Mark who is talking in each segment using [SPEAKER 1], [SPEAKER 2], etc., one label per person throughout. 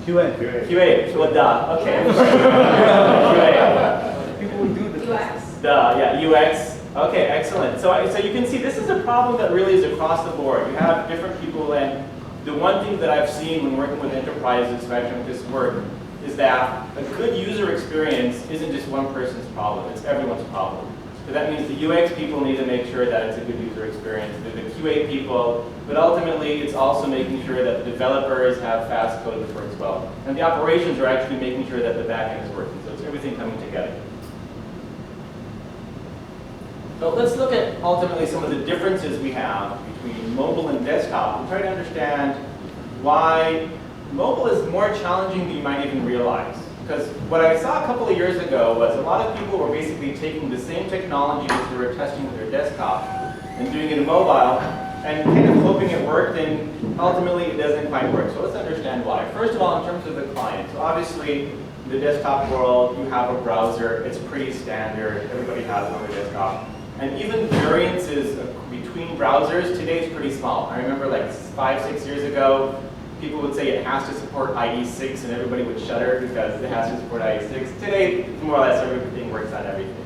[SPEAKER 1] QA.
[SPEAKER 2] QA, well, duh, okay. QA.
[SPEAKER 1] People will do the
[SPEAKER 3] UX.
[SPEAKER 2] Duh, yeah, UX. Okay, excellent. So you can see this is a problem that really is across the board. You have different people, and the one thing that I've seen when working with enterprises, especially with this work, is that a good user experience isn't just one person's problem, it's everyone's problem. So that means the UX people need to make sure that it's a good user experience, the QA people, but ultimately it's also making sure that the developers have fast code that works well. And the operations are actually making sure that the backend is working, so it's everything coming together. So let's look at ultimately some of the differences we have between mobile and desktop and try to understand why mobile is more challenging than you might even realize. Because what I saw a couple of years ago was a lot of people were basically taking the same technology that they were testing with their desktop and doing it in mobile and kind of hoping it worked, and ultimately it doesn't quite work. So let's understand why. First of all, in terms of the client. So obviously, in the desktop world, you have a browser. It's pretty standard. Everybody has one on their desktop. And even variances between browsers today is pretty small. I remember like 5-6 years ago, people would say it has to support IE6 and everybody would shudder because it has to support IE6. Today, more or less everything works on everything.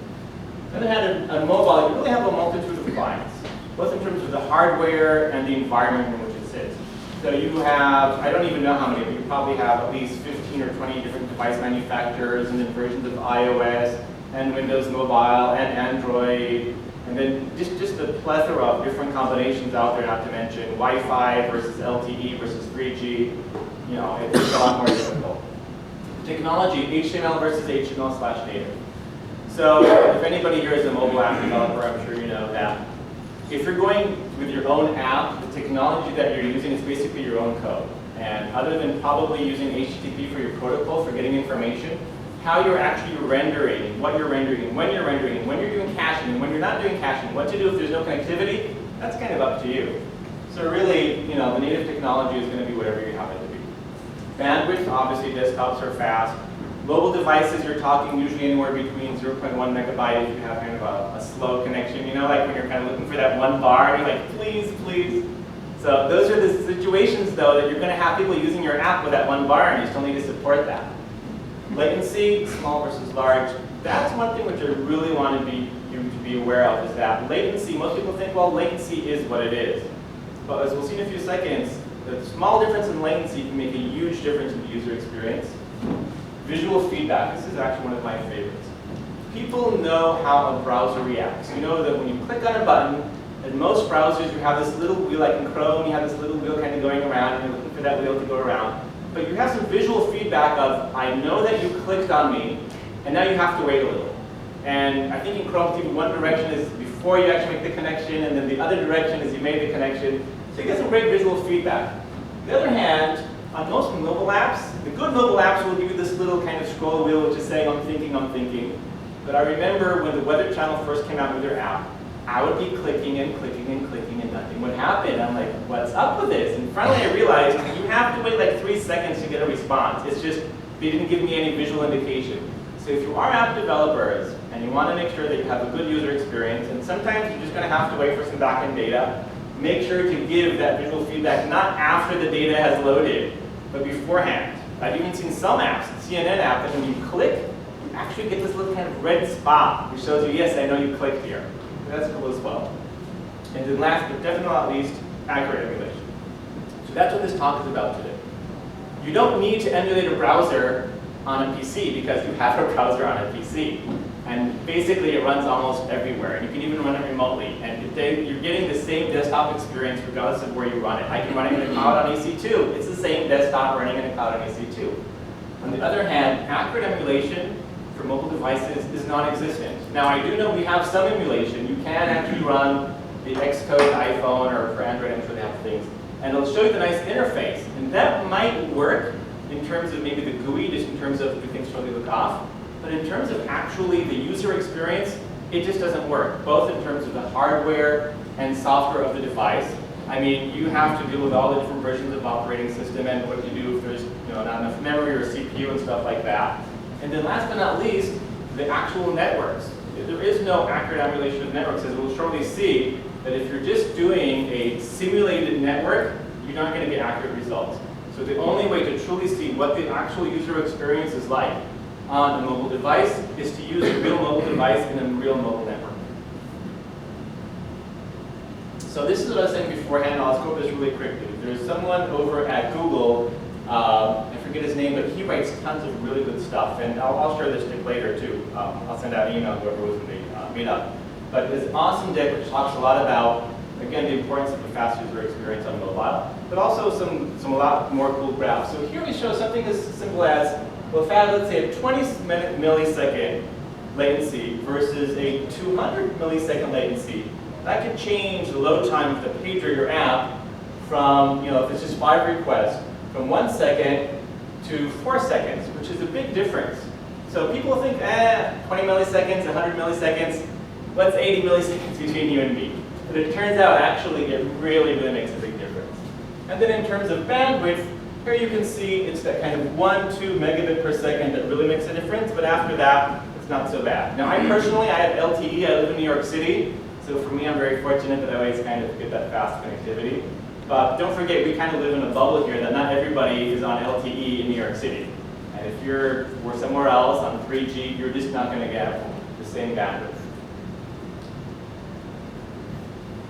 [SPEAKER 2] On the other hand, on mobile, you really have a multitude of clients, both in terms of the hardware and the environment in which it sits. So you have, I don't even know how many, but you probably have at least 15 or 20 different device manufacturers and then versions of iOS and Windows Mobile and Android. And then just the plethora of different combinations out there, not to mention Wi-Fi versus LTE versus 3G. You know, it's a lot more difficult. Technology, HTML versus HTML/native. So if anybody here is a mobile app developer, I'm sure you know that. If you're going with your own app, the technology that you're using is basically your own code. And other than probably using HTTP for your protocol for getting information, how you're actually rendering, what you're rendering, when you're rendering, when you're doing caching, and when you're not doing caching, what to do if there's no connectivity, that's kind of up to you. So really, you know, the native technology is going to be whatever you have it to be. Bandwidth, obviously desktops are fast. Mobile devices, you're talking usually anywhere between 0.1 megabyte if you have kind of a slow connection, you know, like when you're kind of looking for that one bar and you're like, please, please. So those are the situations, though, that you're going to have people using your app with that one bar and you still need to support that. Latency, small versus large, that's one thing which I really want you to be aware of, is that latency, most people think, well, latency is what it is. But as we'll see in a few seconds, the small difference in latency can make a huge difference in the user experience. Visual feedback, this is actually one of my favorites. People know how a browser reacts. You know that when you click on a button, in most browsers you have this little wheel, like in Chrome, you have this little wheel kind of going around, and you're looking for that wheel to go around. But you have some visual feedback of, I know that you clicked on me, and now you have to wait a little. And I think in Chrome, even one direction is before you actually make the connection, and then the other direction is you made the connection. So you get some great visual feedback. On the other hand, on most mobile apps, the good mobile apps will give you this little kind of scroll wheel which is saying, I'm thinking, I'm thinking. But I remember when the Weather Channel first came out with their app, I would be clicking and clicking and clicking and nothing would happen. I'm like, what's up with this? And finally I realized you have to wait like 3 seconds to get a response. It's just, they didn't give me any visual indication. So if you are app developers and you want to make sure that you have a good user experience, and sometimes you're just going to have to wait for some backend data, make sure to give that visual feedback not after the data has loaded, but beforehand. I've even seen some apps, the CNN app, that when you click, you actually get this little kind of red spot which shows you, yes, I know you clicked here. That's cool as well. And then last but definitely not least, accurate emulation. So that's what this talk is about today. You don't need to emulate a browser on a PC because you have a browser on a PC. And basically it runs almost everywhere. And you can even run it remotely. And you're getting the same desktop experience regardless of where you run it. I can run it in a cloud on EC2. It's the same desktop running in a cloud on EC2. On the other hand, accurate emulation for mobile devices is non-existent. Now I do know we have some emulation. You can actually run the Xcode iPhone, or for Android I'm sure they have things, and it'll show you the nice interface. And that might work in terms of maybe the GUI, just in terms of do things totally look off. But in terms of actually the user experience, it just doesn't work, both in terms of the hardware and software of the device. I mean, you have to deal with all the different versions of operating system and what you do if there's not enough memory or CPU and stuff like that. And then last but not least, the actual networks. There is no accurate emulation of networks, as we'll shortly see, that if you're just doing a simulated network, you're not going to get accurate results. So the only way to truly see what the actual user experience is like on a mobile device is to use a real mobile device in a real mobile network. So this is what I was saying beforehand. I'll go over this really quickly. There's someone over at Google, I forget his name, but he writes tons of really good stuff. And I'll share this link later too. I'll send out an email to whoever was in the meetup. But this awesome deck which talks a lot about, again, the importance of the fast user experience on mobile, but also some a lot more cool graphs. So here we show something as simple as, well, if I had, let's say, a 20 millisecond latency versus a 200 millisecond latency, that could change the load time of the page or your app from, if it's just 5 requests, from 1 second to 4 seconds, which is a big difference. So people think, 20 milliseconds, 100 milliseconds, what's 80 milliseconds between you and me? But it turns out, actually, it really, really makes a big difference. And then in terms of bandwidth, here you can see it's that kind of 1-2 megabit per second that really makes a difference, but after that, it's not so bad. Now, I personally, I have LTE, I live in New York City, so for me, I'm very fortunate that I always kind of get that fast connectivity. But don't forget, we kind of live in a bubble here that not everybody is on LTE in New York City. And if you're somewhere else on 3G, you're just not going to get the same bandwidth.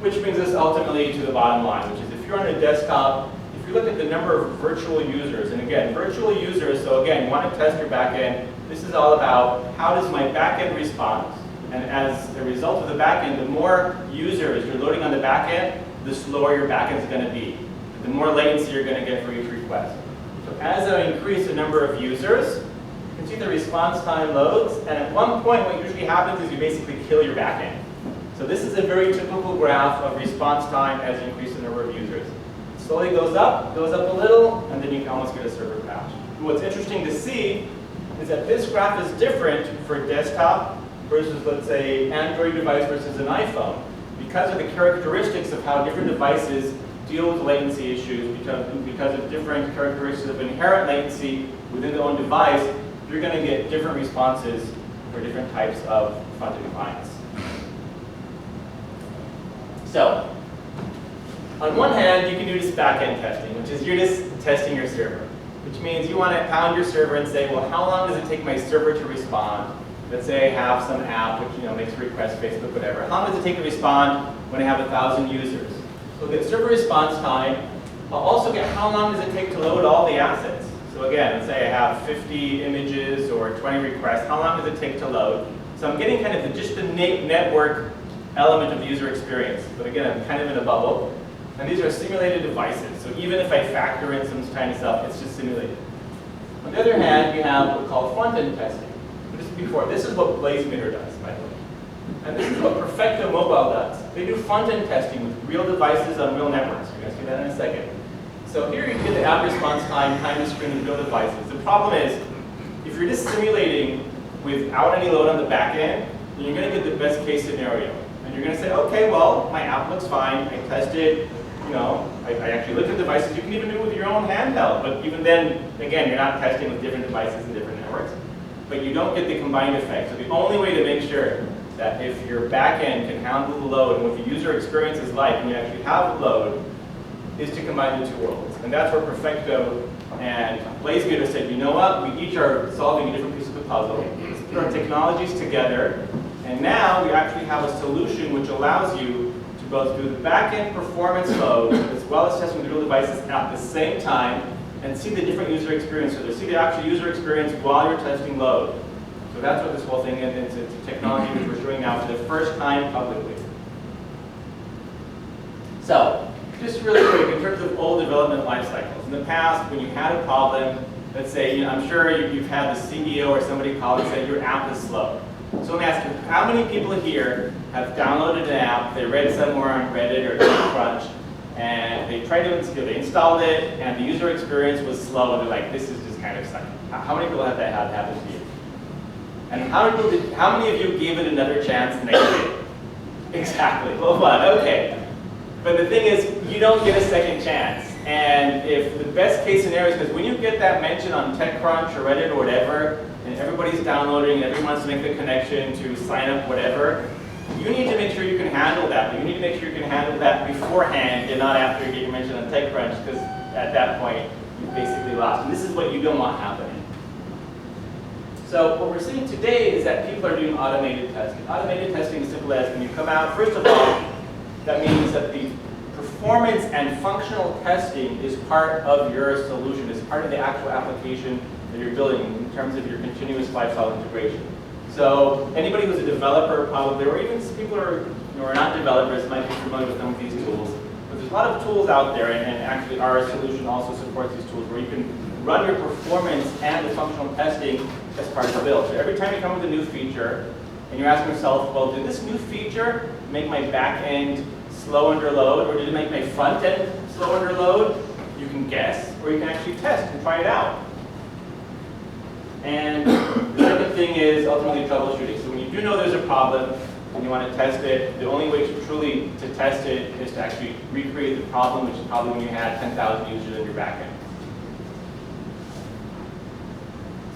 [SPEAKER 2] Which brings us ultimately to the bottom line, which is if you're on a desktop, if you look at the number of virtual users, and again, virtual users, so again, you want to test your backend, this is all about how does my backend respond? And as a result of the backend, the more users you're loading on the backend, the slower your backend is going to be. The more latency you're going to get for each request. So as I increase the number of users, you can see the response time loads, and at one point what usually happens is you basically kill your backend. So this is a very typical graph of response time as you increase the number of users. It slowly goes up a little, and then you can almost get a server crash. What's interesting to see is that this graph is different for desktop versus, let's say, Android device versus an iPhone, because of the characteristics of how different devices deal with latency issues, because of different characteristics of inherent latency within the own device, you're going to get different responses for different types of front-end clients. So, on one hand, you can do this back-end testing, which is you're just testing your server, which means you want to pound your server and say, well, how long does it take my server to respond? Let's say I have some app which makes a request, Facebook, whatever. How long does it take to respond when I have 1,000 users? So we'll get server response time. I'll also get how long does it take to load all the assets. So again, let's say I have 50 images or 20 requests. How long does it take to load? So I'm getting kind of just the network element of the user experience. But again, I'm kind of in a bubble. And these are simulated devices. So even if I factor in some tiny stuff, it's just simulated. On the other hand, we have what we call front-end testing. This is what JMeter does, by the way. And this is what Perfecto Mobile does. They do front-end testing with real devices on real networks. You're going to see that in a second. So here you get the app response time, time to screen, and real devices. The problem is, if you're just simulating without any load on the back end, then you're going to get the best case scenario. And you're going to say, okay, well, my app looks fine. I tested, I actually looked at devices. You can even do it with your own handheld. But even then, again, you're not testing with different devices and different networks. But you don't get the combined effect. So the only way to make sure that if your backend can handle the load and what the user experience is like when you actually have the load is to combine the two worlds. And that's where Perfecto and JMeter said, you know what, we each are solving a different piece of the puzzle. Let's put our technologies together. And now we actually have a solution which allows you to both do the backend performance load as well as testing the real devices at the same time and see the different user experience. So see the actual user experience while you're testing load. So that's what this whole thing is. It's a technology which we're showing now for the first time publicly. So, just really quick, in terms of old development life cycles. In the past, when you had a problem, let's say, I'm sure you've had the CEO or somebody call and say your app is slow. So let me ask you, how many people here have downloaded an app, they read somewhere on Reddit or TechCrunch, and they tried to install it, they installed it, and the user experience was slow, and they're like, this is just kind of sucky. How many people have that had happen to you? And how many of you gave it another chance and they did? Exactly. Well, what? Okay. But the thing is, you don't get a second chance. And if the best case scenario is, because when you get that mention on TechCrunch or Reddit or whatever, and everybody's downloading and everyone wants to make the connection to sign up, whatever, you need to make sure you can handle that. But you need to make sure you can handle that beforehand and not after you get your mention on TechCrunch, because at that point, you've basically lost. And this is what you don't want happening. So what we're seeing today is that people are doing automated testing. Automated testing is simple as when you come out, first of all, that means that the performance and functional testing is part of your solution. It's part of the actual application that you're building in terms of your continuous lifecycle integration. So anybody who's a developer probably, or even people who are not developers might be familiar with some of these tools. But there's a lot of tools out there, and actually our solution also supports these tools where you can run your performance and the functional testing as part of the build. So every time you come with a new feature, and you're asking yourself, well, did this new feature make my back end slow under load, or did it make my front end slow under load? You can guess, or you can actually test and try it out. And the second thing is ultimately troubleshooting. So when you do know there's a problem and you want to test it, the only way to truly test it is to actually recreate the problem, which is probably when you had 10,000 users in your backend.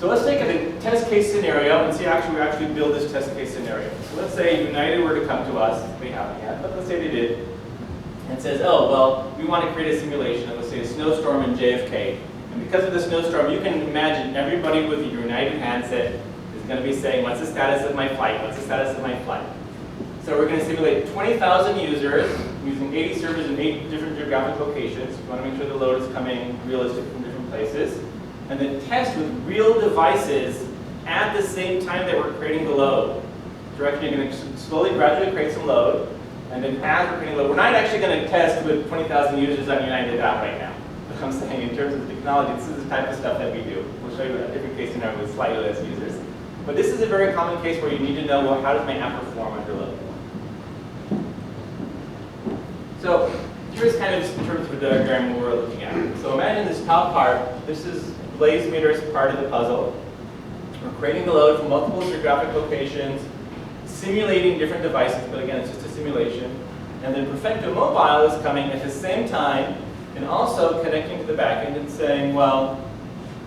[SPEAKER 2] So let's take a test case scenario and see we actually build this test case scenario. So let's say United were to come to us, they haven't yet, but let's say they did, and says, oh, well, we want to create a simulation of, let's say, a snowstorm in JFK. And because of the snowstorm, you can imagine everybody with a United handset is going to be saying, what's the status of my flight? What's the status of my flight? So we're going to simulate 20,000 users using 80 servers in 8 different geographic locations. We want to make sure the load is coming realistic from different places. And then test with real devices at the same time that we're creating the load. So we're actually going to slowly, gradually create some load. And then as we're creating load, we're not actually going to test with 20,000 users on United app right now. But I'm saying in terms of the technology, this is the type of stuff that we do. We'll show you a different case scenario with slightly less users. But this is a very common case where you need to know, well, how does my app perform under load? So here's kind of in terms of the diagram what we're looking at. So imagine this top part. This is Latency's part of the puzzle. We're creating the load from multiple geographic locations, simulating different devices, but again, it's just a simulation. And then Perfecto Mobile is coming at the same time and also connecting to the backend and saying, well,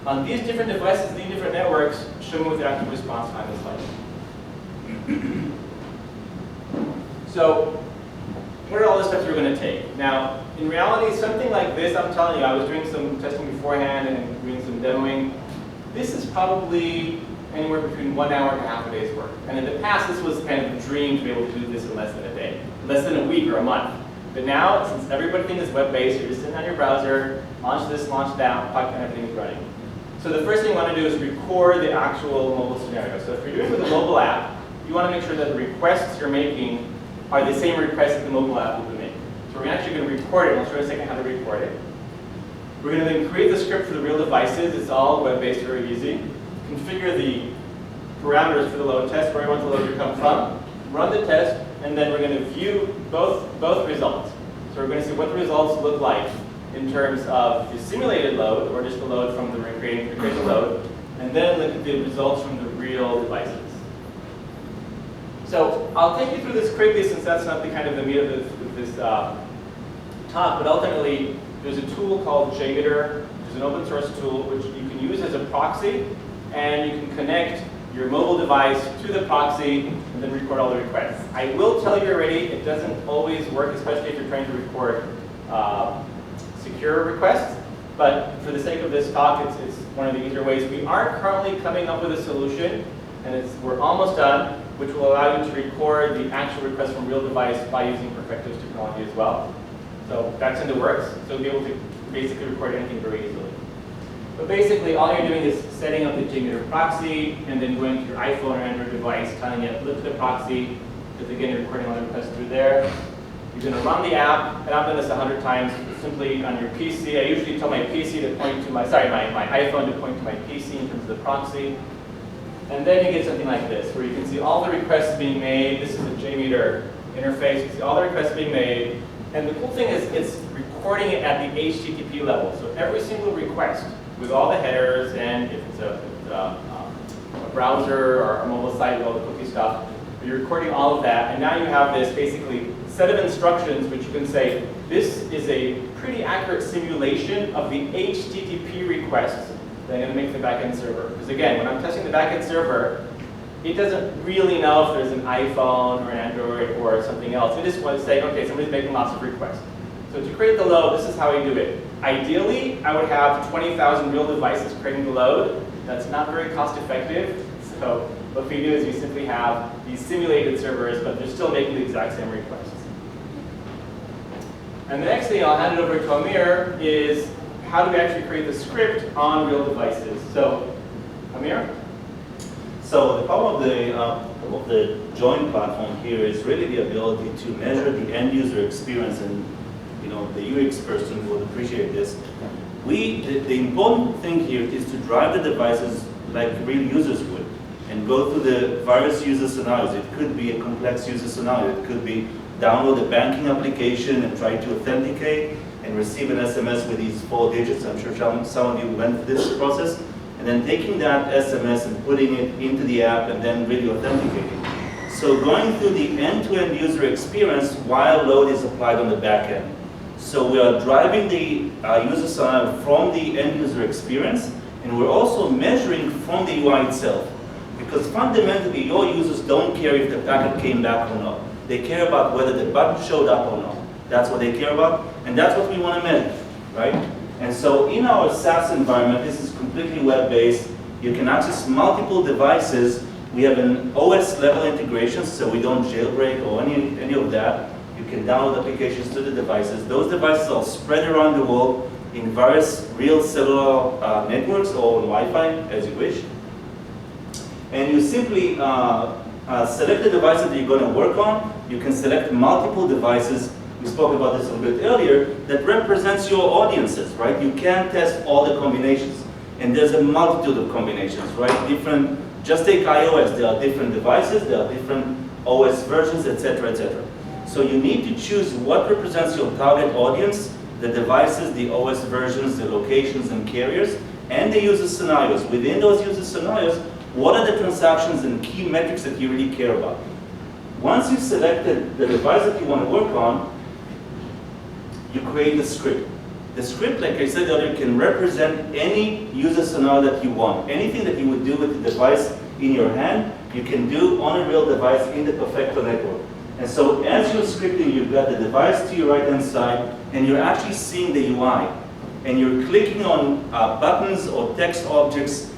[SPEAKER 2] on these different devices, these different networks, show me what the actual response time is like. So what are all the steps we're going to take? Now, in reality, something like this, I'm telling you, I was doing some testing beforehand and doing some demoing. This is probably anywhere between 1 hour and half a day's work. And in the past, this was kind of a dream to be able to do this in less than a day, less than a week or a month. But now, since everything is web-based, you're just sitting on your browser, launch this, launch that, and everything's running. So the first thing you want to do is record the actual mobile scenario. So if you're doing it with a mobile app, you want to make sure that the requests you're making are the same requests that the mobile app will be making. So we're actually going to record it. I'll show you in a second how to record it. We're going to then create the script for the real devices. It's all web-based, very easy. Configure the parameters for the load test, where we want the load to come from. Run the test, and then we're going to view both results. So we're going to see what the results look like in terms of the simulated load, or just the load from the creating the load, and then look at the results from the real devices. So I'll take you through this quickly since that's not the kind of the meat of this talk, but ultimately there's a tool called JMeter, which is an open source tool which you can use as a proxy, and you can connect your mobile device to the proxy and then record all the requests. I will tell you already, it doesn't always work, especially if you're trying to record secure requests, but for the sake of this talk, it's one of the easier ways. We are currently coming up with a solution, and we're almost done, which will allow you to record the actual request from real device by using Perfecto's technology as well. So that's in the works, so you'll be able to basically record anything very easily. But basically, all you're doing is setting up the JMeter proxy, and then going to your iPhone or Android device, telling it, look at the proxy, because again, you're recording all the requests through there. You're going to run the app, and I've done this 100 times, simply on your PC. I usually tell my PC to point to my iPhone to point to my PC in terms of the proxy. And then you get something like this, where you can see all the requests being made. This is the JMeter interface. You can see all the requests being made. And the cool thing is it's recording it at the HTTP level. So every single request, with all the headers, and if it's a browser or a mobile site with all the cookie stuff, you're recording all of that. And now you have this basically set of instructions which you can say, this is a pretty accurate simulation of the HTTP requests that I'm going to make to the backend server. Because again, when I'm testing the backend server, it doesn't really know if there's an iPhone or an Android or something else. It just wants to say, okay, somebody's making lots of requests. So to create the load, this is how I do it. Ideally, I would have 20,000 real devices creating the load. That's not very cost effective. So what we do is we simply have these simulated servers, but they're still making the exact same requests. And the next thing I'll hand it over to Amir is how do we actually create the script on real devices? So, Amir?
[SPEAKER 1] So the power of the joint platform here is really the ability to measure the end user experience, and the UX person would appreciate this. The important thing here is to drive the devices like real users would, and go through the various user scenarios. It could be a complex user scenario. It could be download a banking application and try to authenticate and receive an SMS with these 4 digits. I'm sure some of you went through this process. And then taking that SMS and putting it into the app and then really authenticating. So going through the end-to-end user experience while load is applied on the back end. So we are driving the user scenario from the end user experience, and we're also measuring from the UI itself. Because fundamentally, your users don't care if the packet came back or not. They care about whether the button showed up or not. That's what they care about, and that's what we want to measure, right? And so in our SaaS environment, this is completely web-based. You can access multiple devices. We have an OS level integration, so we don't jailbreak or any of that. You can download applications to the devices. Those devices are spread around the world in various real cellular networks or on Wi-Fi, as you wish. And you simply select the devices that you're going to work on. You can select multiple devices. We spoke about this a little bit earlier, that represents your audiences, right? You can test all the combinations. And there's a multitude of combinations, right? Just take iOS, there are different devices, there are different OS versions, etc., etc. So you need to choose what represents your target audience, the devices, the OS versions, the locations and carriers, and the user scenarios. Within those user scenarios, what are the transactions and key metrics that you really care about? Once you've selected the device that you want to work on, you create the script. The script, like I said earlier, can represent any user scenario that you want. Anything that you would do with the device in your hand, you can do on a real device in the Perfecto network. And so as you're scripting, you've got the device to your right-hand side, and you're actually seeing the UI. And you're clicking on buttons or text objects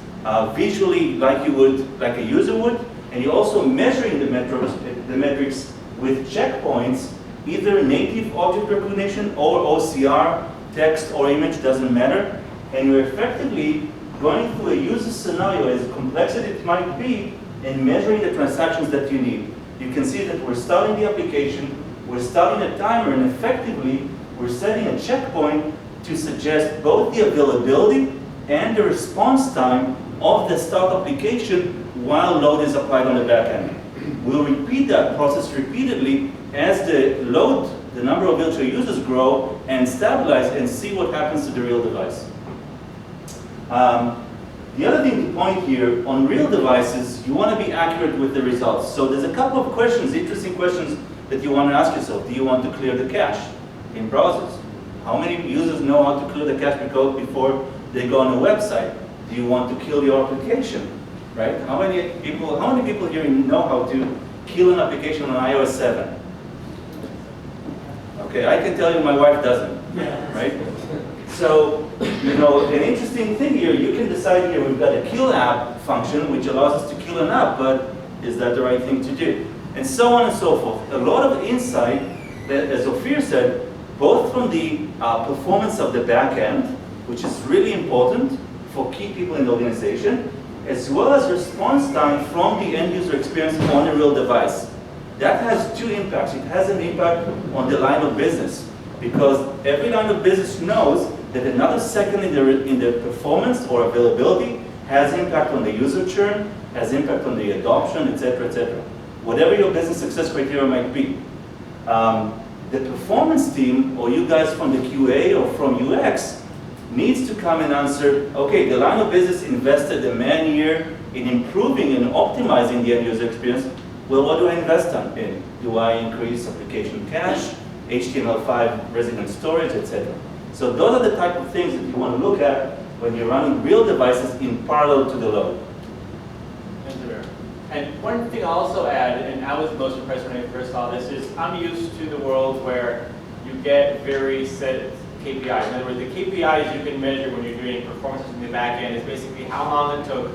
[SPEAKER 1] visually like a user would, and you're also measuring the metrics with checkpoints, either native object recognition or OCR, text or image, doesn't matter. And you're effectively going through a user scenario, as complex as it might be, and measuring the transactions that you need. You can see that we're starting the application, we're starting a timer, and effectively, we're setting a checkpoint to suggest both the availability and the response time of the start application while load is applied on the back end. We'll repeat that process repeatedly as the number of virtual users grow and stabilize and see what happens to the real device. The other thing to point here, on real devices, you want to be accurate with the results. So there's a couple of questions, interesting questions that you want to ask yourself. Do you want to clear the cache in browsers? How many users know how to clear the cache before they go on a website? Do you want to kill your application? Right? How many people here know how to kill an application on iOS 7? Okay, I can tell you my wife doesn't, right? So, an interesting thing here, you can decide here, we've got a kill app function, which allows us to kill an app, but is that the right thing to do? And so on and so forth. A lot of insight, as Ophir said, both from the performance of the back end, which is really important for key people in the organization, as well as response time from the end user experience on a real device. That has two impacts. It has an impact on the line of business, because every line of business knows that another second in the performance or availability has impact on the user churn, has impact on the adoption, etc., etc. Whatever your business success criteria might be. The performance team, or you guys from the QA or from UX, needs to come and answer, okay, the line of business invested a man-year in improving and optimizing the end user experience. Well, what do I invest in? Do I increase application cache, HTML5 resident storage, etc.? So those are the type of things that you want to look at when you're running real devices in parallel to the load.
[SPEAKER 2] And one thing I'll also add, and I was most impressed when I first saw this, is I'm used to the world where you get very set KPIs. In other words, the KPIs you can measure when you're doing performances in the back end is basically how long it took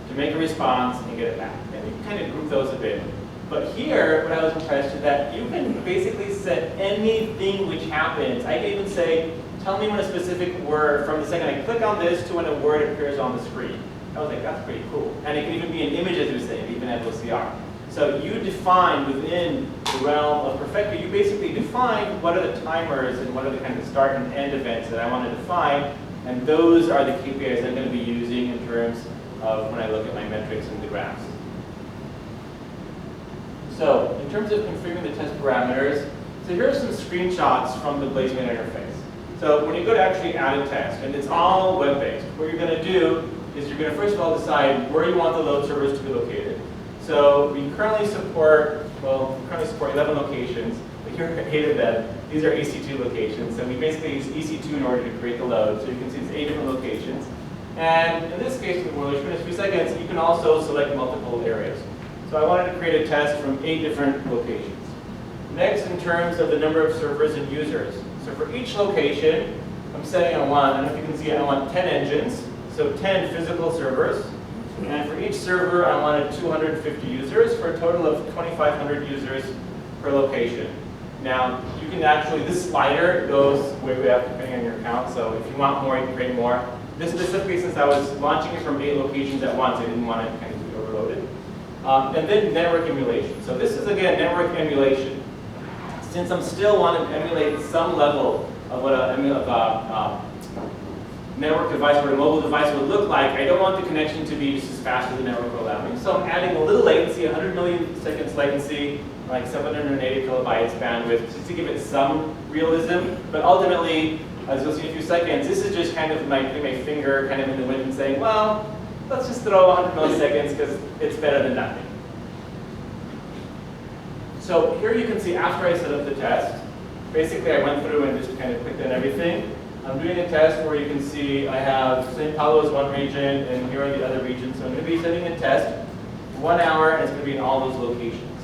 [SPEAKER 2] to make a response and get it back. And you can kind of group those a bit. But here, what I was impressed is that you can basically set anything which happens. I can even say, tell me when a specific word, from the second I click on this to when a word appears on the screen. I was like, that's pretty cool. And it can even be an image, as we say, even at OCR. So you define within the realm of Perfecto, you basically define what are the timers and what are the kind of start and end events that I want to define. And those are the KPIs I'm going to be using in terms of when I look at my metrics and the graphs. So in terms of configuring the test parameters, so here are some screenshots from the BlazeMeter interface. So when you go to actually add a test, and it's all web-based, what you're going to do is you're going to first of all decide where you want the load servers to be located. So we currently support, 11 locations, but here are 8 of them. These are EC2 locations, so we basically use EC2 in order to create the load. So you can see it's 8 different locations. And in this case, when we'll finish a few seconds, you can also select multiple areas. So I wanted to create a test from 8 different locations. Next, in terms of the number of servers and users. So for each location, I'm setting on 1. I don't know if you can see, I want 10 engines, so 10 physical servers. And for each server, I wanted 250 users for a total of 2,500 users per location. Now, you can actually, this slider goes way up depending on your account, so if you want more, you can create more. This specifically, since I was launching it from 8 locations at once, I didn't want it kind of to be overloaded. And then network emulation. So this is, again, network emulation. Since I'm still wanting to emulate some level of what a network device or a mobile device would look like, I don't want the connection to be just as fast as the network will allow me. So I'm adding a little latency, 100 milliseconds latency, like 780 kilobytes bandwidth, just to give it some realism. But ultimately, as you'll see in a few seconds, this is just kind of putting my finger kind of in the wind and saying, well, let's just throw 100 milliseconds because it's better than nothing. So here you can see after I set up the test, basically I went through and just kind of clicked on everything. I'm doing a test where you can see I have St. Paulo is one region and here are the other regions. So I'm going to be setting a test for 1 hour and it's going to be in all those locations.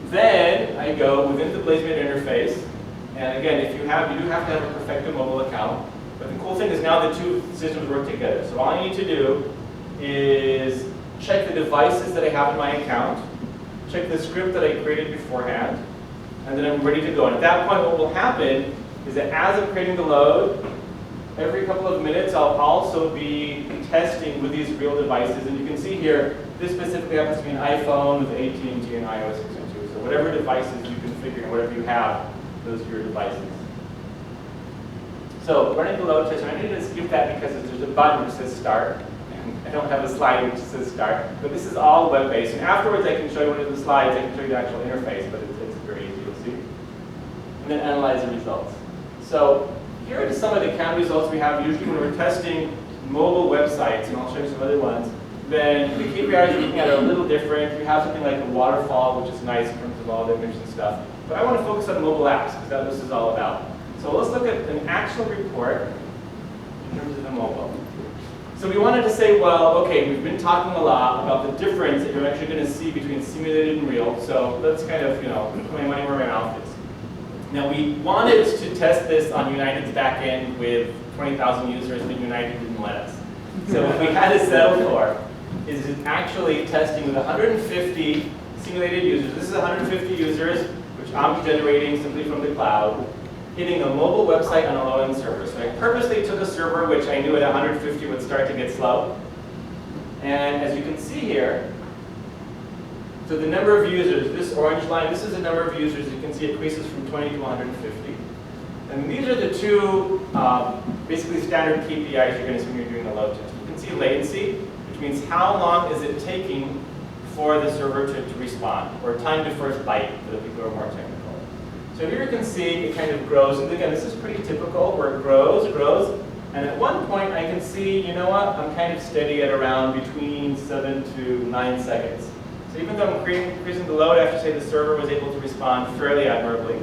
[SPEAKER 2] Then I go within the BlazeMeter interface, and again, if you do have to have a Perfecto mobile account. But the cool thing is now the two systems work together. So all I need to do is check the devices that I have in my account, check the script that I created beforehand, and then I'm ready to go. And at that point, what will happen is that as I'm creating the load, every couple of minutes, I'll also be testing with these real devices. And you can see here, this specifically happens to be an iPhone with AT&T and iOS 6.2. So whatever devices you configure, whatever you have, those are your devices. So running the load test, I need to skip that because there's a button which says start. I don't have a slide which says start, but this is all web-based. And afterwards I can show you one of the slides, I can show you the actual interface, but it's very easy, you'll see. And then analyze the results. So here are some of the count results we have usually when we're testing mobile websites, and I'll show you some other ones. Then the KPIs you're looking at are a little different. You have something like a waterfall, which is nice in terms of all the images and stuff. But I want to focus on mobile apps, because that's what this is all about. So let's look at an actual report in terms of the mobile. So we wanted to say, well, okay, we've been talking a lot about the difference that you're actually going to see between simulated and real. So let's kind of, put my money where my mouth is. Now we wanted to test this on United's back end with 20,000 users, but United didn't let us. So what we had to settle for is actually testing with 150 simulated users. This is 150 users, which I'm generating simply from the cloud, hitting a mobile website on a low-end server. So I purposely took a server which I knew at 150 would start to get slow. And as you can see here, so the number of users, this orange line, this is the number of users. You can see it increases from 20 to 150. And these are the two basically standard KPIs you're going to see when you're doing a load test. You can see latency, which means how long is it taking for the server to respond, or time to first byte for the people who are more technical. So here you can see it kind of grows, and again, this is pretty typical where it grows, and at one point I can see, you know what, I'm kind of steady at around between 7 to 9 seconds. So even though I'm increasing the load, I have to say the server was able to respond fairly admirably.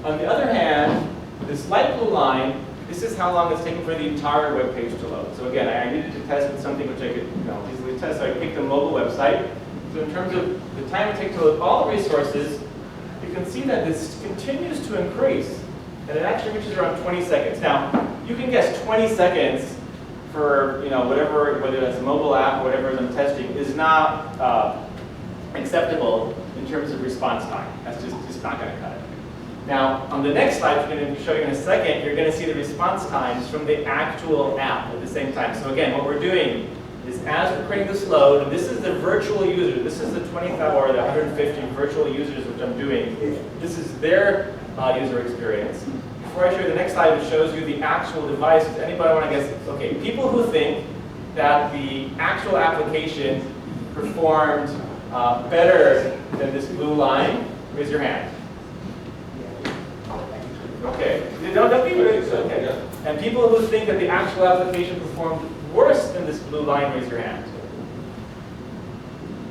[SPEAKER 2] On the other hand, this light blue line, this is how long it's taking for the entire web page to load. So again, I needed to test with something which I could easily test, so I picked a mobile website. So in terms of the time it takes to load all the resources, you can see that this continues to increase. And it actually reaches around 20 seconds. Now, you can guess 20 seconds for whatever, whether that's a mobile app, whatever I'm testing, is not acceptable in terms of response time. That's just not going to cut it. Now, on the next slide, I'm going to show you in a second, you're going to see the response times from the actual app at the same time. So again, what we're doing is as we're creating this load, and this is the virtual user, this is the 20,000 or the 150 virtual users which I'm doing. This is their user experience. Before I show you the next slide, which shows you the actual device, does anybody want to guess? Okay, people who think that the actual application performed better than this blue line, raise your hand. Okay, don't be really, okay. And people who think that the actual application performed worse than this blue line, raise your hand.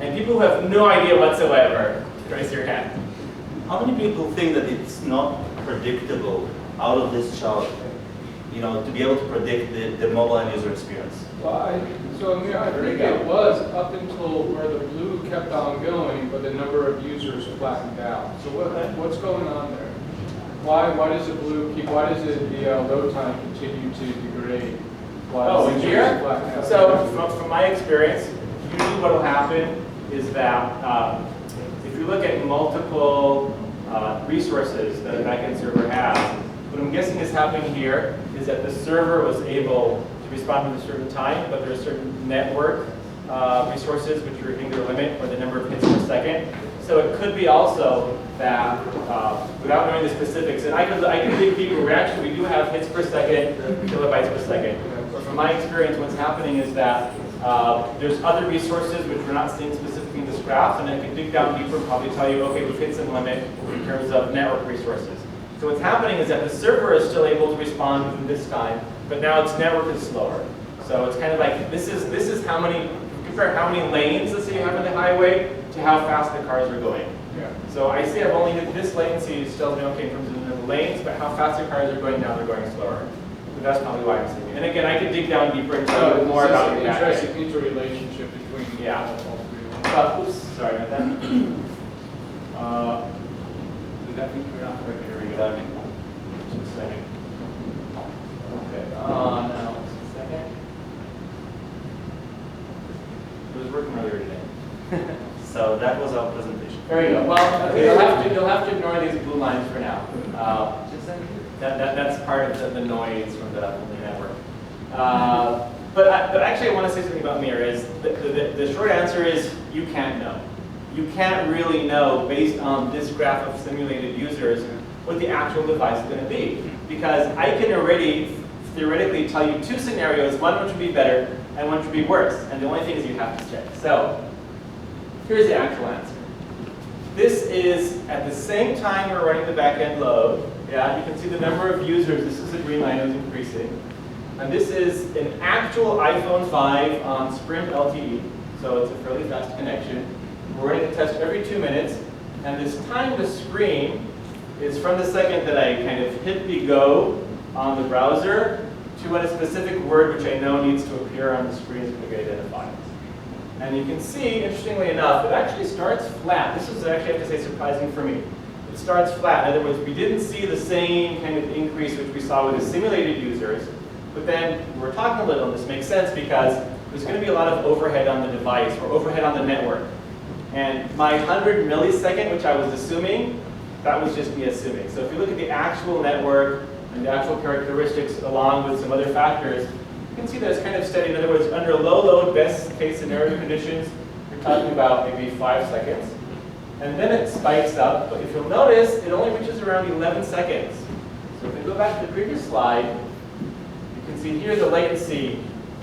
[SPEAKER 2] And people who have no idea whatsoever, raise your hand.
[SPEAKER 1] How many people think that it's not predictable out of this chart, to be able to predict the mobile end user experience?
[SPEAKER 3] Well, I think it was up until where the blue kept on going, but the number of users flattened out. So what's going on there? Why does the blue keep? Why does the load time continue to degrade?
[SPEAKER 2] Oh, in here? So from my experience, usually what will happen is that if you look at multiple resources that a backend server has, what I'm guessing is happening here is that the server was able to respond in a certain time, but there are certain network resources which are hitting their limit, or the number of hits per second. So it could be also that, without knowing the specifics, and I can dig deeper, we do have hits per second, kilobytes per second. But from my experience, what's happening is that there's other resources which we're not seeing specifically in this graph, and I can dig down deeper and probably tell you, okay, we've hit some limit in terms of network resources. So what's happening is that the server is still able to respond within this time, but now its network is slower. So it's kind of like, this is how many, compare how many lanes, let's say you have on the highway, to how fast the cars are going.
[SPEAKER 3] Yeah.
[SPEAKER 2] So I see I've only hit this latency, is still okay in terms of the number of lanes, but how fast the cars are going now, they're going slower. So that's probably why I'm seeing it. And again, I can dig down deeper and tell you more about your backend.
[SPEAKER 3] Interesting interrelationship between
[SPEAKER 2] oops, sorry about that. Did that mean we're not right here? We go. Just a second. Okay. Now, just a second. It was working earlier today.
[SPEAKER 1] So that was our presentation.
[SPEAKER 2] There you go. Well, okay, you'll have to ignore these blue lines for now. That's part of the noise from the network. But actually, I want to say something about Mir. Is the short answer is you can't know. You can't really know based on this graph of simulated users what the actual device is going to be, because I can already theoretically tell you two scenarios, one which would be better and one which would be worse, and the only thing is you have to check. So here's the actual answer. This is at the same time we're running the backend load. Yeah, you can see the number of users. This is the green line is increasing. And this is an actual iPhone 5 on Sprint LTE, so it's a fairly fast connection. We're running a test every 2 minutes, and this time to screen is from the second that I kind of hit the go on the browser to when a specific word which I know needs to appear on the screen is going to get identified. And you can see, interestingly enough, it actually starts flat. This is actually, I have to say, surprising for me. It starts flat. In other words, we didn't see the same kind of increase which we saw with the simulated users. But then we're talking a little, and this makes sense because there's going to be a lot of overhead on the device or overhead on the network. And my 100 millisecond, which I was assuming, that was just me assuming. So if you look at the actual network and the actual characteristics along with some other factors, you can see that it's kind of steady. In other words, under low load, best case scenario conditions, you're talking about maybe 5 seconds. And then it spikes up, but if you'll notice, it only reaches around 11 seconds. So if we go back to the previous slide, you can see here the latency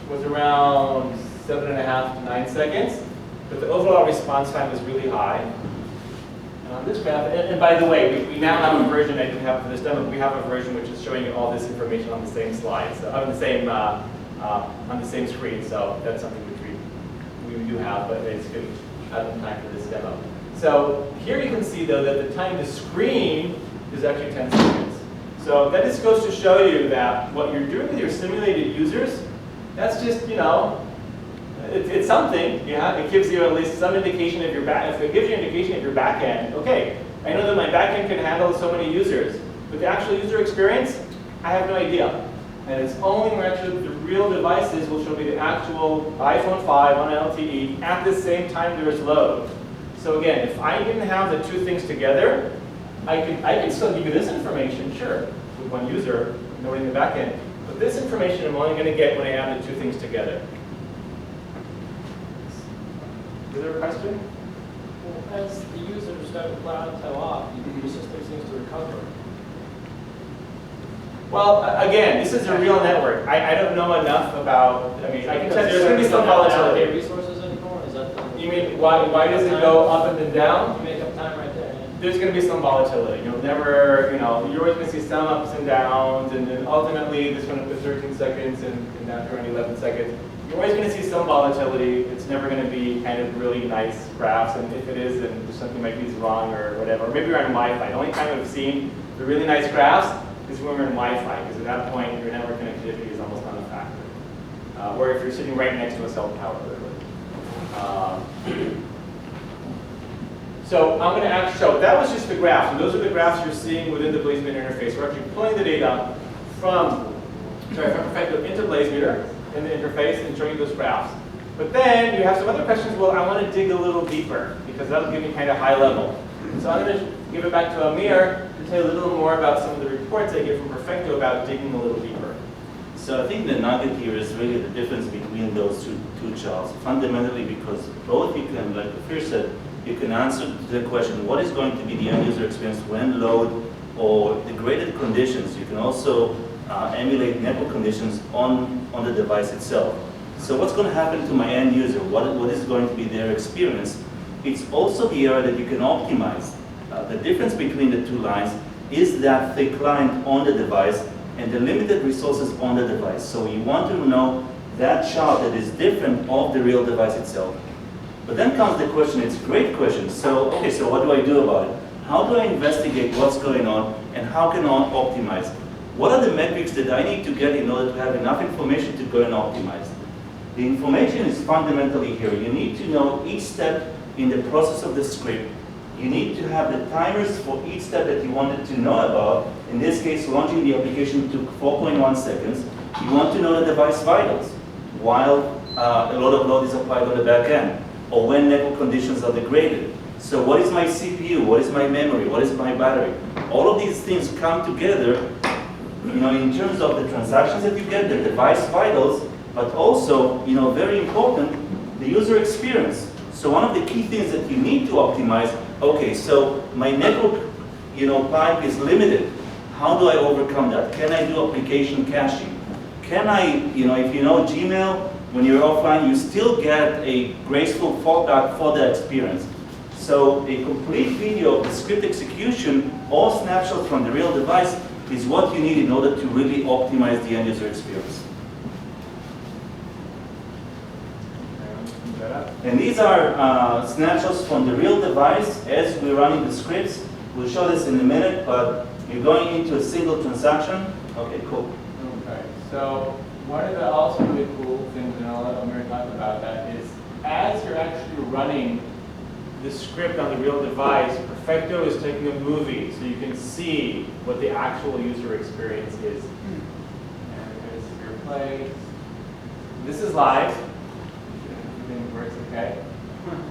[SPEAKER 2] was around 7.5 to 9 seconds, but the overall response time was really high. And on this graph, and by the way, we now have a version I didn't have for this demo. We have a version which is showing you all this information on the same slide, so on the same screen. So that's something which we do have, but it's good at the time for this demo. So here you can see though that the time to screen is actually 10 seconds. So that just goes to show you that what you're doing with your simulated users, that's just, it's something, yeah. It gives you at least some indication of your back. If it gives you an indication of your back end, okay, I know that my backend can handle so many users, but the actual user experience, I have no idea. And it's only when actually the real devices will show me the actual iPhone 5 on LTE at the same time there is load. So again, if I didn't have the two things together, I can still give you this information, sure, with one user, knowing the backend. But this information I'm only going to get when I add the two things together. Is there a question?
[SPEAKER 4] Well, as the users don't plateau off, the system seems to recover.
[SPEAKER 2] Well, again, this is a real network. I don't know enough about, I mean, I can tell there's going to be some volatility.
[SPEAKER 4] Resources anymore? Is that the,
[SPEAKER 2] You mean, why does it go up and then down?
[SPEAKER 4] you make up time right there. Yeah.
[SPEAKER 2] There's going to be some volatility. You'll never, you're always going to see some ups and downs, and then ultimately this one up to 13 seconds and down to 11 seconds. You're always going to see some volatility. It's never going to be kind of really nice graphs, and if it is, then something might be wrong or whatever. Or maybe you're on Wi-Fi. The only time I've seen the really nice graphs is when we're in Wi-Fi, because at that point your network connectivity is almost not a factor. Or if you're sitting right next to a cell tower, literally. So I'm going to actually, so that was just the graphs, and those are the graphs you're seeing within the BlazeMeter interface. We're actually pulling the data from Perfecto into BlazeMeter in the interface and showing you those graphs. But then you have some other questions. Well, I want to dig a little deeper because that'll give me kind of high level. So I'm going to give it back to Amir to tell you a little more about some of the reports I get from Perfecto about digging a little deeper.
[SPEAKER 1] So I think the nugget here is really the difference between those two charts. Fundamentally, because both you can, like Ophir said, you can answer the question, what is going to be the end user experience when load or degraded conditions? You can also emulate network conditions on the device itself. So what's going to happen to my end user? What is going to be their experience? It's also the area that you can optimize. The difference between the two lines is that the client on the device and the limited resources on the device. So you want to know that chart that is different of the real device itself. But then comes the question, it's a great question. So, okay, so what do I do about it? How do I investigate what's going on and how can I optimize? What are the metrics that I need to get in order to have enough information to go and optimize? The information is fundamentally here. You need to know each step in the process of the script. You need to have the timers for each step that you wanted to know about. In this case, launching the application took 4.1 seconds. You want to know the device vitals while a lot of load is applied on the back end, or when network conditions are degraded. So what is my CPU? What is my memory? What is my battery? All of these things come together, in terms of the transactions that you get, the device vitals, but also, very important, the user experience. So one of the key things that you need to optimize, okay, so my network, pipe is limited. How do I overcome that? Can I do application caching? Can I, if you know Gmail, when you're offline, you still get a graceful fallback for that experience. So a complete video of the script execution or snapshots from the real device is what you need in order to really optimize the end user experience. And these are snapshots from the real device as we're running the scripts. We'll show this in a minute, but you're going into a single transaction. Okay, cool.
[SPEAKER 2] Okay, so one of the also really cool things, and I'll let Amir talk about that, is as you're actually running the script on the real device, Perfecto is taking a movie so you can see what the actual user experience is. And there's your play. This is live. Everything works okay.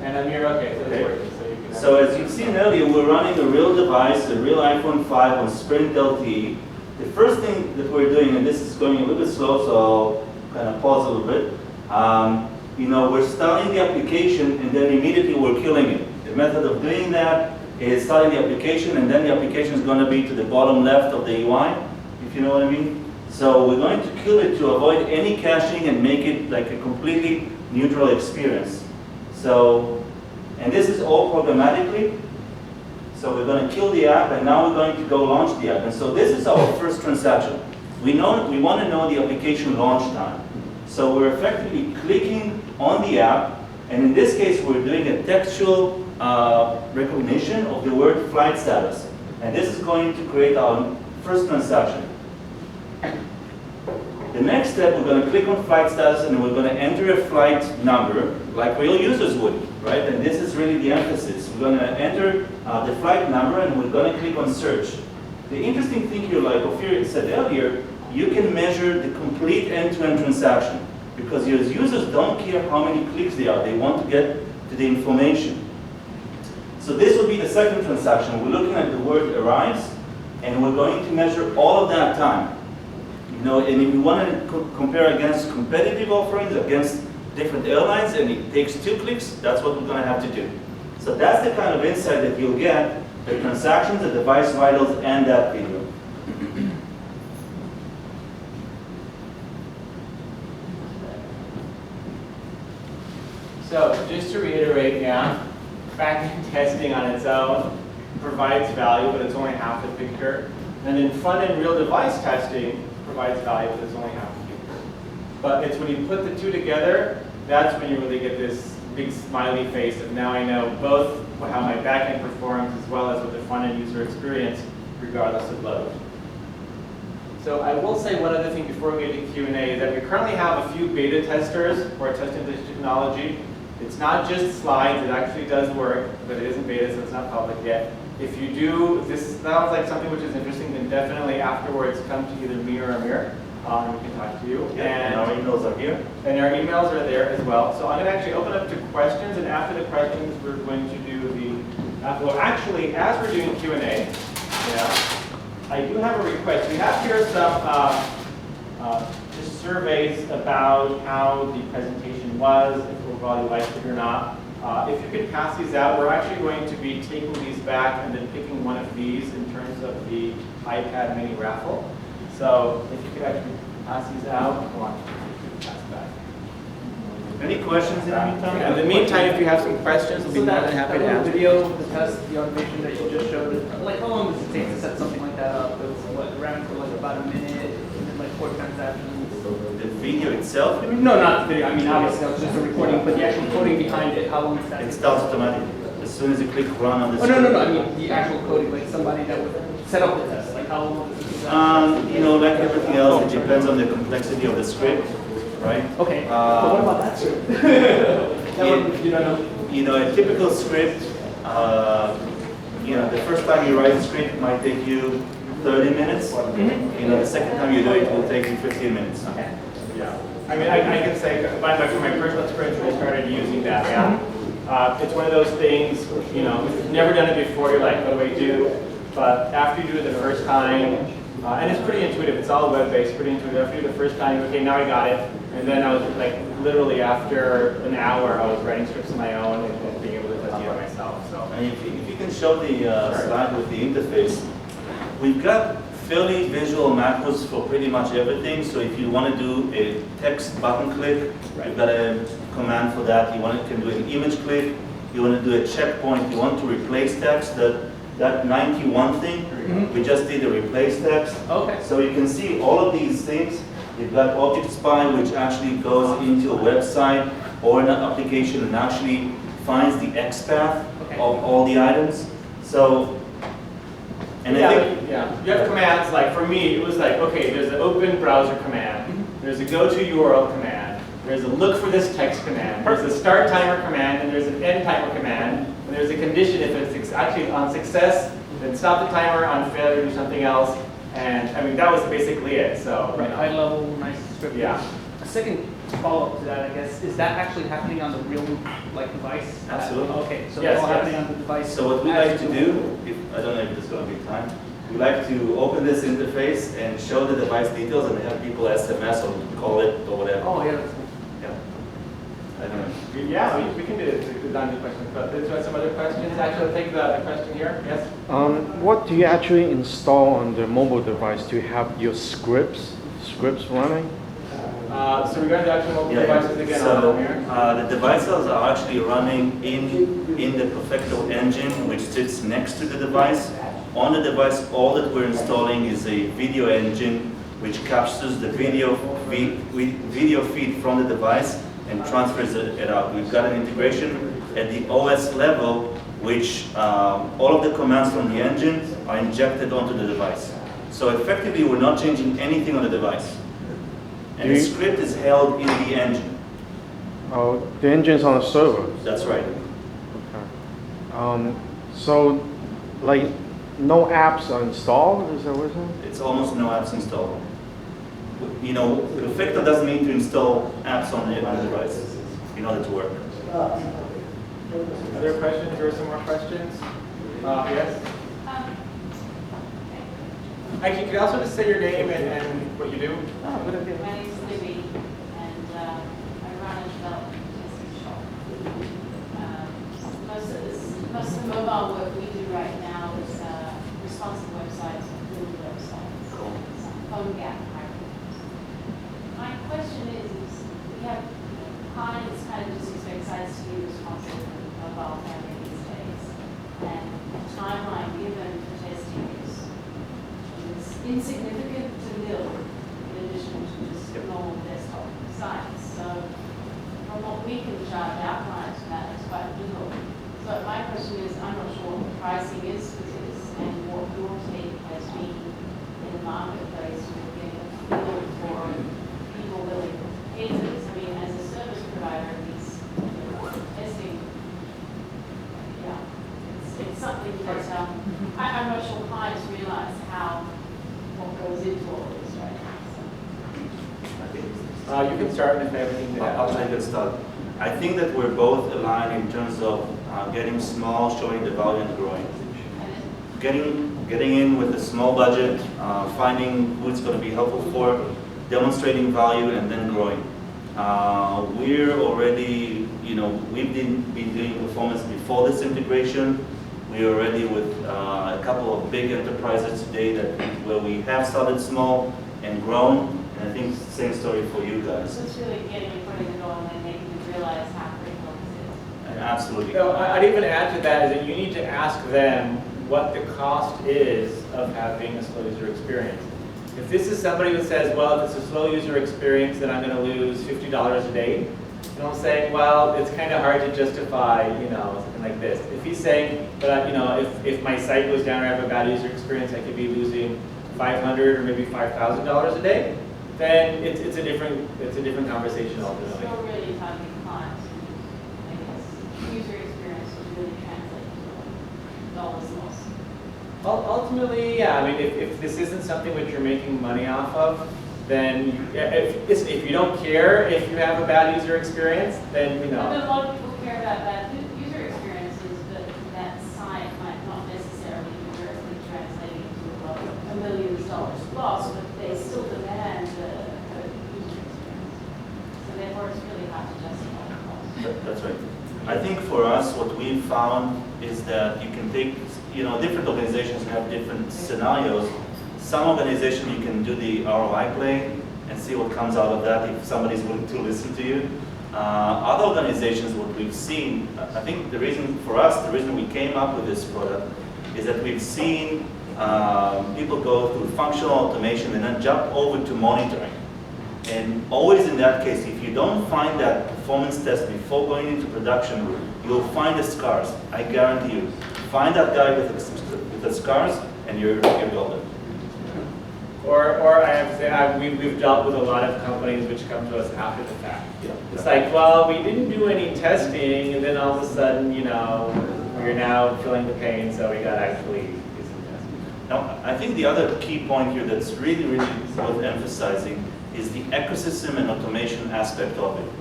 [SPEAKER 2] And Amir, okay, so it's working. So, you can
[SPEAKER 1] so as you've seen earlier, we're running a real device, a real iPhone 5 on Sprint LTE. The first thing that we're doing, and this is going a little bit slow, so I'll kind of pause a little bit. We're starting the application and then immediately we're killing it. The method of doing that is starting the application and then the application is going to be to the bottom left of the UI, if you know what I mean. So we're going to kill it to avoid any caching and make it like a completely neutral experience. So, and this is all programmatically. So we're going to kill the app and now we're going to go launch the app. And so this is our first transaction. We want to know the application launch time. So we're effectively clicking on the app, and in this case we're doing a textual recognition of the word flight status. And this is going to create our first transaction. The next step, we're going to click on flight status and we're going to enter a flight number like real users would, right? And this is really the emphasis. We're going to enter the flight number and we're going to click on search. The interesting thing here, like Ophir said earlier, you can measure the complete end-to-end transaction because your users don't care how many clicks they are. They want to get to the information. So this will be the second transaction. We're looking at the word arrives and we're going to measure all of that time. You know, and if you want to compare against competitive offerings, against different airlines, and it takes 2 clicks, that's what we're going to have to do. So that's the kind of insight that you'll get, the transactions, the device vitals, and that video.
[SPEAKER 2] So just to reiterate, yeah, back-end testing on its own provides value, but it's only half the picture. And then front-end real device testing provides value, but it's only half the picture. But it's when you put the two together, that's when you really get this big smiley face of now I know both how my backend performs as well as with the front-end user experience, regardless of load. So I will say one other thing before we get to Q&A is that we currently have a few beta testers who are testing this technology. It's not just slides, it actually does work, but it isn't beta, so it's not public yet. If you do, this sounds like something which is interesting, then definitely afterwards come to either me or Amir, and we can talk to you.
[SPEAKER 1] Yeah, and our emails are here.
[SPEAKER 2] And our emails are there as well. So I'm going to actually open up to questions, and after the questions, we're going to do the, well, actually, as we're doing Q&A, yeah, I do have a request. We have here some just surveys about how the presentation was, if everybody liked it or not. If you could pass these out, we're actually going to be taking these back and then picking one of these in terms of the iPad mini raffle. So if you could actually pass these out, come on, pass it back.
[SPEAKER 1] Any questions in the meantime?
[SPEAKER 2] In the meantime, if you have some questions, we'll be more than happy to answer.
[SPEAKER 4] Video, the test, the automation that you just showed, like how long does it take to set something like that up? It was what, ran for like about a minute, and then like 4 transactions.
[SPEAKER 1] The video itself?
[SPEAKER 4] No, not the video. I mean, obviously that was just a recording, but the actual coding behind it, how long does that take?
[SPEAKER 1] It starts automatically. As soon as you click run on the
[SPEAKER 4] Oh,
[SPEAKER 1] screen.
[SPEAKER 4] no. I mean, the actual coding, like somebody that would set up the test, like how long does it take?
[SPEAKER 1] You know, like everything else, it depends on the complexity of the script, right?
[SPEAKER 4] Okay, but what about that script? You don't know?
[SPEAKER 1] You know, a typical script, you know, the first time you write a script might take you 30 minutes. You know, the second time you do it, it will take you 15 minutes.
[SPEAKER 4] Okay.
[SPEAKER 2] Yeah. I mean, I can say, from my personal experience when I started using that, yeah. It's one of those things, you know, if you've never done it before, you're like, what do I do? But after you do it the first time, and it's pretty intuitive, it's all web-based, pretty intuitive. After you do it the first time, okay, now I got it. And then I was like, literally after an hour, I was writing scripts on my own and being able to test it myself. So.
[SPEAKER 1] And if you can show the slide with the interface, we've got fairly visual macros for pretty much everything. So if you want to do a text button click, you've got a command for that. You can do an image click. You want to do a checkpoint. You want to replace text. That 91 thing, we just did a replace text.
[SPEAKER 4] Okay.
[SPEAKER 1] So you can see all of these things. You've got Object Spy, which actually goes into a website or an application and actually finds the XPath of all the items. So, and I think,
[SPEAKER 2] you have commands, like for me, it was like, okay, there's an open browser command, there's a go to URL command, there's a look for this text command, there's a start timer command, and there's an end timer command, and there's a condition if it's actually on success, then stop the timer, on failure, do something else. And I mean, that was basically it. So,
[SPEAKER 4] right, high level, nice script.
[SPEAKER 2] Yeah.
[SPEAKER 4] A second follow-up to that, I guess, is that actually happening on the real like device?
[SPEAKER 1] Absolutely.
[SPEAKER 4] Okay, so
[SPEAKER 2] Yes,
[SPEAKER 4] it's all
[SPEAKER 2] yes.
[SPEAKER 4] happening on the device.
[SPEAKER 1] so what we like to do, I don't know if this is going to be time, we like to open this interface and show the device details and have people SMS or call it or whatever.
[SPEAKER 4] Oh, yeah.
[SPEAKER 1] Yeah. I don't know.
[SPEAKER 2] yeah, we can do it. Done the questions, but there's some other questions. Actually, I'll take the question here. Yes.
[SPEAKER 5] What do you actually install on the mobile device to have your scripts running?
[SPEAKER 2] So regarding the actual mobile devices again,
[SPEAKER 1] so
[SPEAKER 2] here.
[SPEAKER 1] the devices are actually running in the Perfecto engine, which sits next to the device. On the device, all that we're installing is a video engine, which captures the video feed from the device and transfers it out. We've got an integration at the OS level, which all of the commands from the engine are injected onto the device. So effectively, we're not changing anything on the device. And the script is held in the engine.
[SPEAKER 5] Oh, the engine's on a server.
[SPEAKER 1] That's right.
[SPEAKER 5] Okay. So, like, no apps are installed? Is that what you're saying?
[SPEAKER 1] It's almost no apps installed. You know, Perfecto doesn't need to install apps on the device in order to work.
[SPEAKER 2] Other questions or some more questions? Yes? Actually, could you also just say your name and what you do?
[SPEAKER 6] My name is Libby, and I run a development testing shop. Most of the mobile work we do right now is responsive websites and build websites. Phone gap hyperlinks. My question is we have clients kind of just expect sites to be responsive and mobile friendly these days, and the timeline given for testing is insignificant to nil in addition to just normal desktop sites. So from what we can charge our clients for that, it's quite little. So my question is, I'm not sure what the pricing is for this and what your take has been in the marketplace for getting a feel for people willing to pay for this. I mean, as a service provider, these testing, yeah, it's something that I'm not sure clients realize what goes into all this right now.
[SPEAKER 2] You can start if everything to add.
[SPEAKER 1] I'll take a start. I think that we're both aligned in terms of getting small, showing the value and growing. Getting in with a small budget, finding who it's going to be helpful for, demonstrating value, and then growing. We're already, we've been doing performance before this integration. We're already with a couple of big enterprises today where we have started small and grown. And I think same story for you guys.
[SPEAKER 6] So it's really getting in front of the door and then making them realize how critical this is.
[SPEAKER 1] Absolutely.
[SPEAKER 2] So I'd even add to that is that you need to ask them what the cost is of having a slow user experience. If this is somebody who says, well, if it's a slow user experience, then I'm going to lose $50 a day, and I'm saying, well, it's kind of hard to justify, something like this. If he's saying, but if my site goes down or I have a bad user experience, I could be losing $500 or maybe $5,000 a day, then it's a different conversation ultimately.
[SPEAKER 6] Still really targeting clients. I guess user experience would really translate to dollars lost.
[SPEAKER 2] Ultimately, yeah. I mean, if this isn't something which you're making money off of, then if you don't care if you have a bad user experience, then
[SPEAKER 6] But a lot of people care about that user experiences, but that site might not necessarily be directly translating into $1 million loss, but they still demand the user experience. So therefore, it's really hard to justify the cost.
[SPEAKER 1] That's right. I think for us, what we've found is that you can take, different organizations have different scenarios. Some organizations you can do the ROI play and see what comes out of that if somebody's willing to listen to you. Other organizations, what we've seen, I think the reason we came up with this product is that we've seen people go through functional automation and then jump over to monitoring. And always in that case, if you don't find that performance test before going into production, you'll find the scars. I guarantee you. Find that guy with the scars, and you're golden.
[SPEAKER 2] Or I have to say, we've dealt with a lot of companies which come to us after the fact. It's like, well, we didn't do any testing, and then all of a sudden, we're now feeling the pain, so we got to actually do some testing.
[SPEAKER 1] Now, I think the other key point here that's really, really worth emphasizing is the ecosystem and automation aspect of it.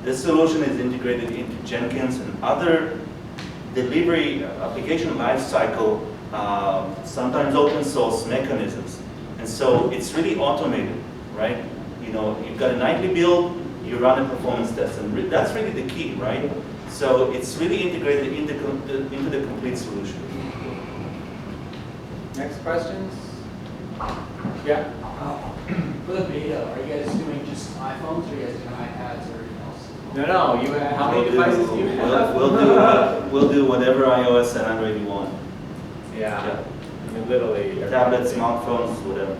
[SPEAKER 1] This solution is integrated into Jenkins and other delivery application lifecycle, sometimes open source mechanisms. And so it's really automated, right? You've got a nightly build, you run a performance test, and that's really the key, right? So it's really integrated into the complete solution.
[SPEAKER 2] Next questions? Yeah?
[SPEAKER 7] For the beta, are you guys doing just iPhones, or are you guys doing iPads, or anything else?
[SPEAKER 2] No. How many devices do you have?
[SPEAKER 1] We'll do whatever iOS and Android you want.
[SPEAKER 2] Yeah. I mean, literally.
[SPEAKER 1] Tablets, smartphones, whatever.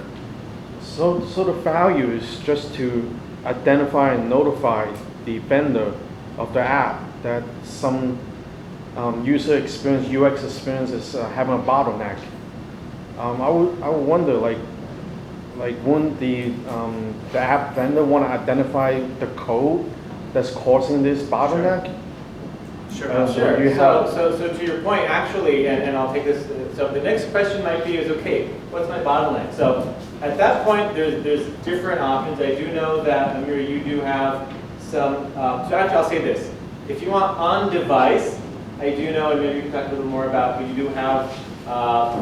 [SPEAKER 5] So the value is just to identify and notify the vendor of the app that some user experience, UX experience is having a bottleneck. I would wonder, like wouldn't the app vendor want to identify the code that's causing this bottleneck?
[SPEAKER 1] Sure.
[SPEAKER 5] So you have-
[SPEAKER 2] So to your point, actually, and I'll take this, so the next question might be is, okay, what's my bottleneck? So at that point, there's different options. I do know that, Amir, you do have some, so actually I'll say this. If you want on-device, I do know, and maybe you can talk a little more about, but you do have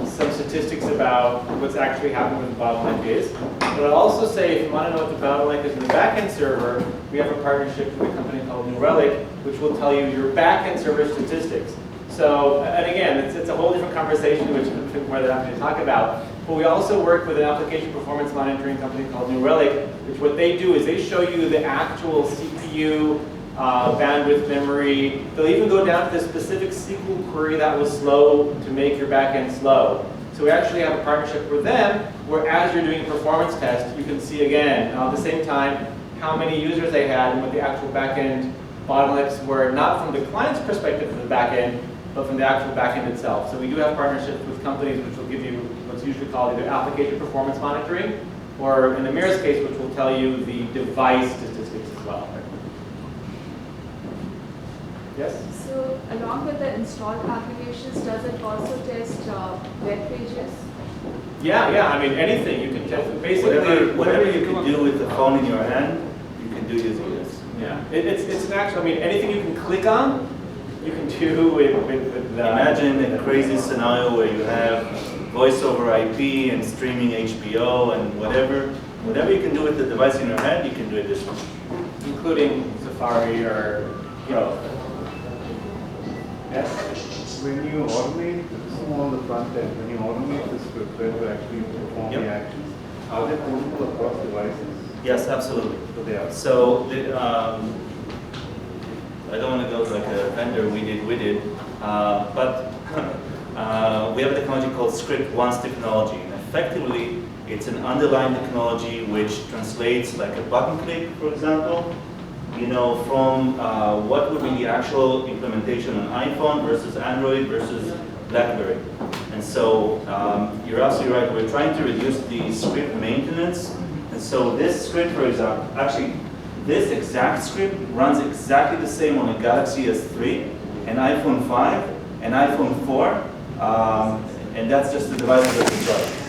[SPEAKER 2] some statistics about what's actually happening with the bottleneck is. But I'll also say, if you want to know what the bottleneck is in the backend server, we have a partnership with a company called New Relic, which will tell you your backend server statistics. So, and again, it's a whole different conversation, which I'm more than happy to talk about. But we also work with an application performance monitoring company called New Relic, which what they do is they show you the actual CPU, bandwidth, memory. They'll even go down to the specific SQL query that was slow to make your backend slow. So we actually have a partnership with them where as you're doing a performance test, you can see again, at the same time, how many users they had and what the actual backend bottlenecks were, not from the client's perspective of the backend, but from the actual backend itself. So we do have partnerships with companies which will give you what's usually called either application performance monitoring, or in Amir's case, which will tell you the device statistics as well. Yes?
[SPEAKER 8] So along with the installed applications, does it also test web pages?
[SPEAKER 2] Yeah, I mean, anything you can test. Basically,
[SPEAKER 1] Whatever you can do with the phone in your hand, you can do using this.
[SPEAKER 2] yeah, it's an actual, I mean, anything you can click on, you can do with
[SPEAKER 1] Imagine a crazy scenario where you have voice over IP and streaming HBO and whatever you can do with the device in your hand, you can do it this way.
[SPEAKER 2] including Safari or, you know. Yes?
[SPEAKER 9] When you automate, this is on the front end, when you automate the script to actually perform
[SPEAKER 1] Yep.
[SPEAKER 9] the actions, are they portable across devices?
[SPEAKER 1] Yes, absolutely.
[SPEAKER 9] So they are.
[SPEAKER 1] So I don't want to go like a vendor we did, but we have a technology called script once technology, and effectively it's an underlying technology which translates like a button click, for example, you know, from what would be the actual implementation on iPhone versus Android versus BlackBerry. And so you're absolutely right, we're trying to reduce the script maintenance. And so this script, for example, actually this exact script runs exactly the same on a Galaxy S3, an iPhone 5, an iPhone 4, and that's just the device that we got.